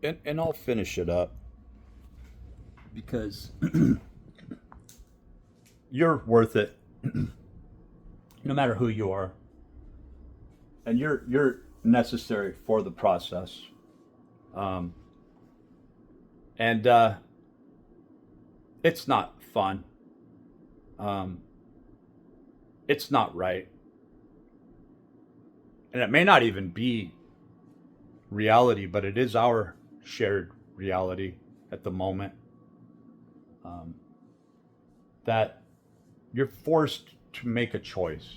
And I'll finish it up because you're worth it, no matter who you are, and you're necessary for the process. Um, and It's not fun. Um, it's not right, and it may not even be reality, but it is our shared reality at the moment. Um, that you're forced to make a choice.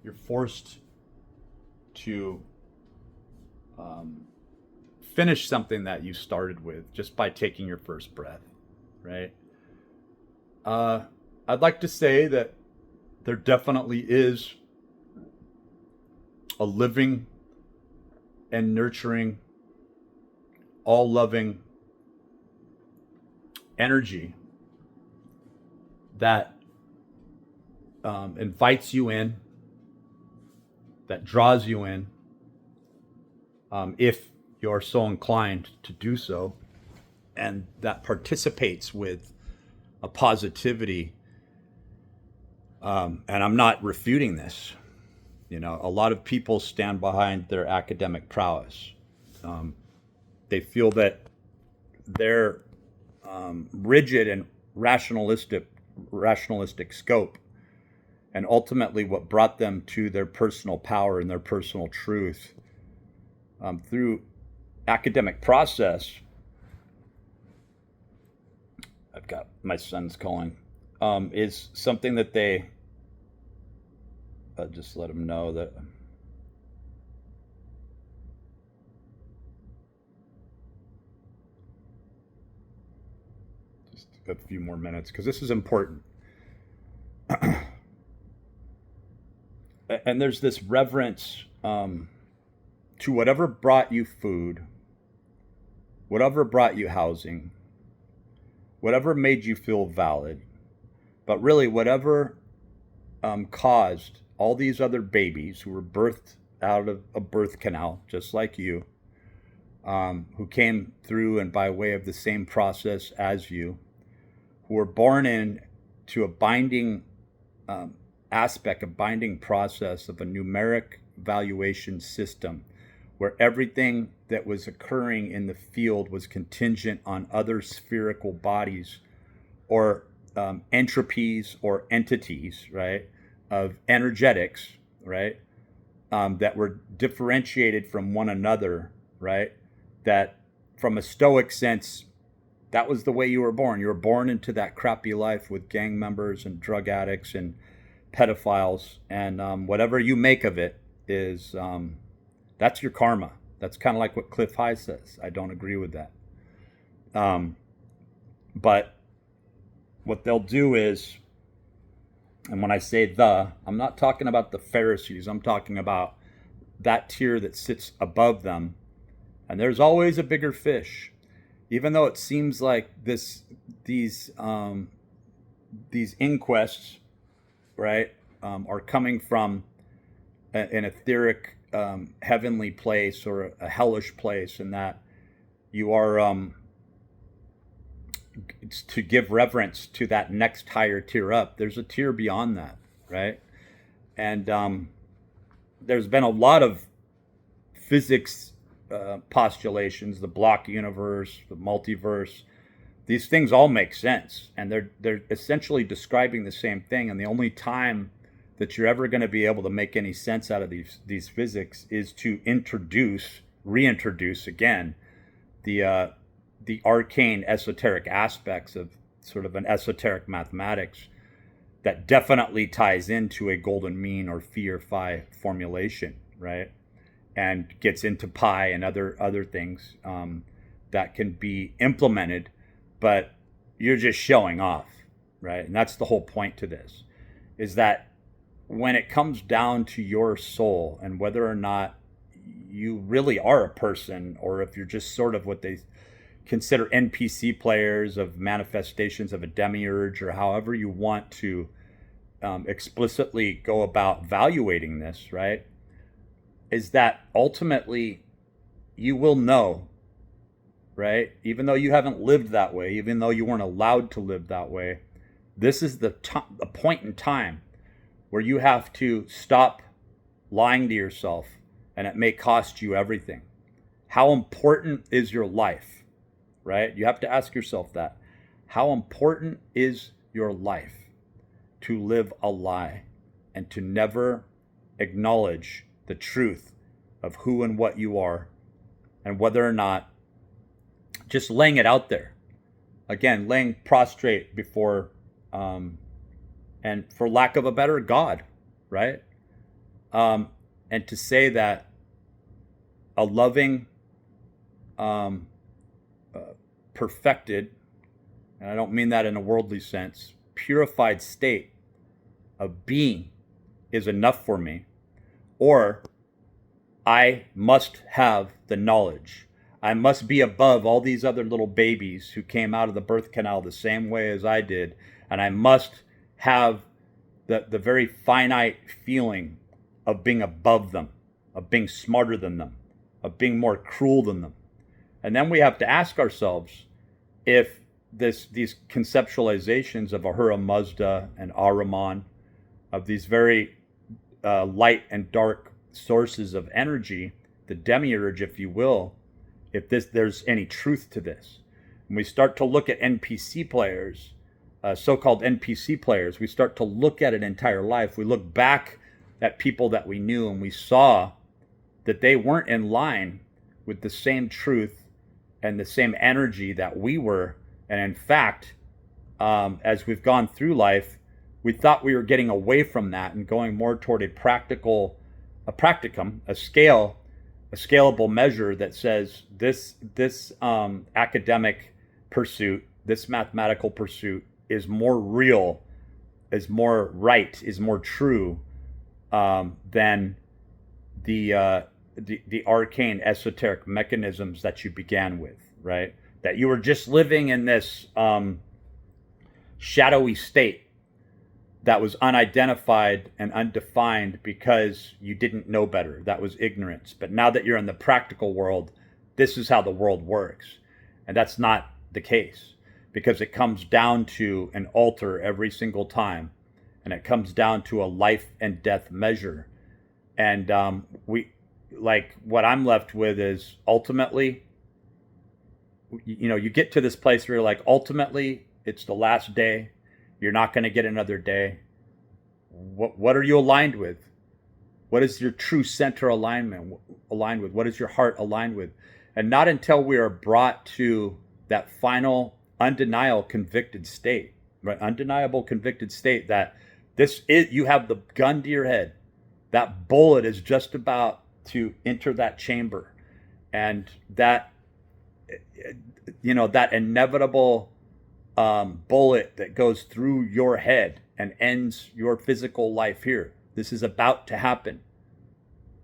You're forced to um, finish something that you started with just by taking your first breath, right? Uh, I'd like to say that there definitely is a living and nurturing, all loving energy that invites you in, that draws you in, if you're so inclined to do so, and that participates with a positivity. And I'm not refuting this. You know, a lot of people stand behind their academic prowess. Um, they feel that their rigid and rationalistic scope, and ultimately what brought them to their personal power and their personal truth through academic process. I've got my son's calling. Is something that they just let them know that just a few more minutes because this is important. And there's this reverence to whatever brought you food, whatever brought you housing, whatever made you feel valid, but really whatever caused all these other babies who were birthed out of a birth canal, just like you, who came through and by way of the same process as you, who were born in to a binding um, aspect, a binding process of a numeric valuation system where everything that was occurring in the field was contingent on other spherical bodies or entropies or entities, right, of energetics, right, that were differentiated from one another, right, that from a stoic sense, that was the way you were born. You were born into that crappy life with gang members and drug addicts and pedophiles, and whatever you make of it is that's your karma. That's kind of like what Cliff High says. I don't agree with that. Um, but what they'll do is, and when I say I'm not talking about the Pharisees. I'm talking about that tier that sits above them. And there's always a bigger fish, even though it seems like these these inquests, right, are coming from an etheric heavenly place or a hellish place, and that you are to give reverence to that next higher tier up. There's a tier beyond that, right? And there's been a lot of physics postulations, the block universe, the multiverse. These things all make sense, and they're essentially describing the same thing. And the only time that you're ever going to be able to make any sense out of these physics is to reintroduce again the arcane esoteric aspects of sort of an esoteric mathematics that definitely ties into a golden mean or phi or phi formulation, right? And gets into pi and other things that can be implemented, but you're just showing off, right? And that's the whole point to this, is that when it comes down to your soul and whether or not you really are a person, or if you're just sort of what they consider NPC players of manifestations of a demiurge, or however you want to explicitly go about evaluating this, right? Is that ultimately you will know right? Even though you haven't lived that way, even though you weren't allowed to live that way, this is the point in time where you have to stop lying to yourself, and it may cost you everything. How important is your life, right? You have to ask yourself that. How important is your life to live a lie and to never acknowledge the truth of who and what you are, and whether or not just laying it out there, again, laying prostrate before, and for lack of a better, God, right? And to say that a loving, um, perfected, and I don't mean that in a worldly sense, purified state of being is enough for me, or I must have the knowledge. I must be above all these other little babies who came out of the birth canal the same way as I did, and I must have the very finite feeling of being above them, of being smarter than them, of being more cruel than them. And then we have to ask ourselves if these conceptualizations of Ahura Mazda and Ahriman, of these very light and dark sources of energy, the demiurge, if you will, if there's any truth to this. When we start to look at NPC players, so-called NPC players, we start to look at an entire life. We look back at people that we knew, and we saw that they weren't in line with the same truth and the same energy that we were. And in fact, as we've gone through life, we thought we were getting away from that and going more toward a practicum, a scalable measure that says this academic pursuit, this mathematical pursuit is more real, is more right, is more true than the arcane esoteric mechanisms that you began with, right? That you were just living in this shadowy state that was unidentified and undefined because you didn't know better. That was ignorance. But now that you're in the practical world, this is how the world works. And that's not the case, because it comes down to an altar every single time, and it comes down to a life and death measure. And what I'm left with is, ultimately, you get to this place where you're like, ultimately, it's the last day. You're not going to get another day. What are you aligned with? What is your true center aligned with? What is your heart aligned with? And not until we are brought to that final undeniable convicted state, right? Undeniable convicted state that you have the gun to your head. That bullet is just about to enter that chamber, and that inevitable bullet that goes through your head and ends your physical life here. This is about to happen.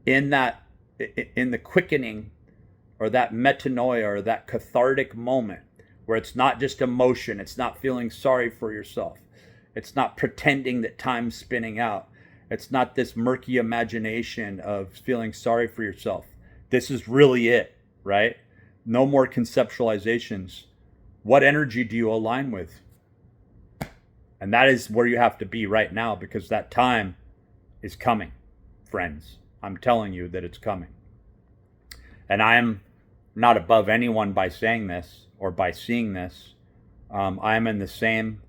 In the quickening, or that metanoia, or that cathartic moment, where it's not just emotion, it's not feeling sorry for yourself, it's not pretending that time's spinning out, it's not this murky imagination of feeling sorry for yourself. This is really it, right? No more conceptualizations. What energy do you align with? And that is where you have to be right now, because that time is coming, friends. I'm telling you that it's coming. And I am not above anyone by saying this or by seeing this. I am in the same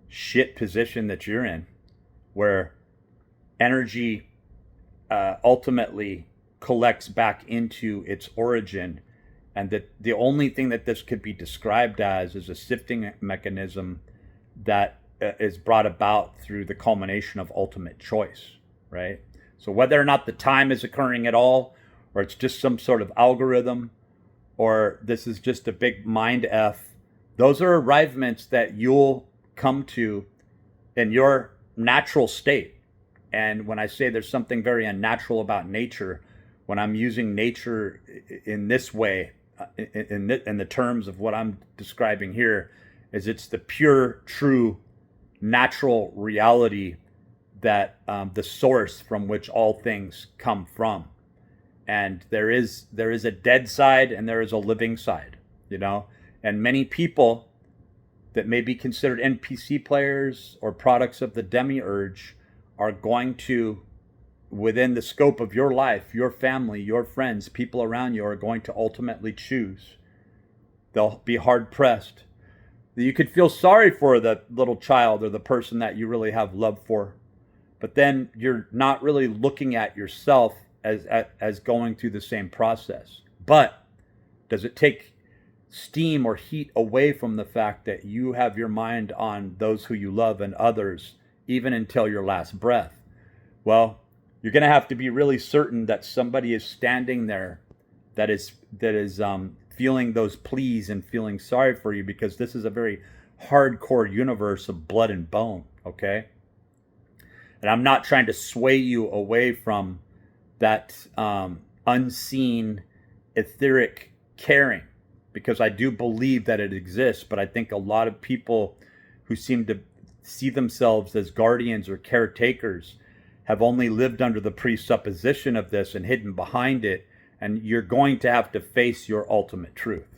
shit position that you're in, where energy ultimately collects back into its origin, and that the only thing that this could be described as is a sifting mechanism that is brought about through the culmination of ultimate choice, right? So whether or not the time is occurring at all, or it's just some sort of algorithm, or this is just a big mind F, those are arrivements that you'll come to in your natural state. And when I say there's something very unnatural about nature, when I'm using nature in this way, in the terms of what I'm describing here, is it's the pure, true, natural reality that the source from which all things come from. And there is a dead side and there is a living side. you know? And many people that may be considered NPC players or products of the demiurge are going to, within the scope of your life, your family, your friends, people around you, are going to ultimately choose. They'll be hard pressed. You could feel sorry for the little child or the person that you really have love for, but then you're not really looking at yourself as going through the same process. But does it take steam or heat away from the fact that you have your mind on those who you love and others, even until your last breath? Well, you're going to have to be really certain that somebody is standing there that is feeling those pleas and feeling sorry for you, because this is a very hardcore universe of blood and bone, okay? And I'm not trying to sway you away from that unseen, etheric caring, because I do believe that it exists, but I think a lot of people who seem to see themselves as guardians or caretakers have only lived under the presupposition of this and hidden behind it, and you're going to have to face your ultimate truth.